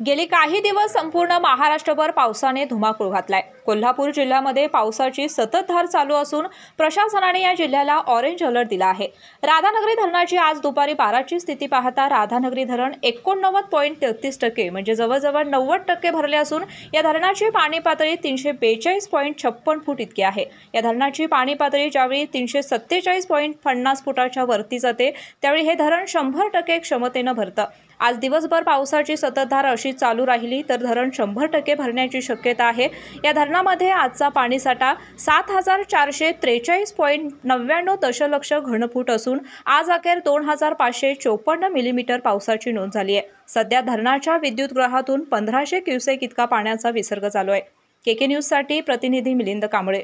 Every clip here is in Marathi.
गेली काही दिवस संपूर्ण महाराष्ट्रभर पावसाने धुमाकूळ घातलाय। कोल्हापूर जिल्ह्यामध्ये पावसाची सततधार चालू असून प्रशासनाने या जिल्ह्याला ऑरेंज अलर्ट दिला आहे। राधानगरी धरणाची आज दुपारी 12ची स्थिती पाहता राधानगरी धरण 89.33% म्हणजे जवळजवळ 90% भरले असून या धरणाची पाणी पातळी 342.56 फूट इतकी आहे। या धरणाची पाणी पातळी ज्यावेळी 347.50 फुटाच्या वरती जाते त्यावेळी हे धरण 100% क्षमतेने भरतं। आज दिवसभर पावसाची सततधार अशी चालू राहिली तर धरण 100% भरण्याची शक्यता आहे। या धरणामध्ये आजचा पाणीसाठा 7443.99 दशलक्ष घनफूट असून आज अखेर 2554 मिलीमीटर पावसाची नोंद झाली आहे। सध्या धरणाच्या विद्युतगृहातून 1500 क्युसेक इतका पाण्याचा विसर्ग चालू आहे। केके न्यूज साठी प्रतिनिधी मिलिंद कांबळे।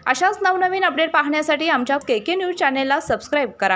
अशाच नवनवीन अपडेट पाहण्यासाठी आमच्या केके न्यूज चॅनेलला सबस्क्राइब करा।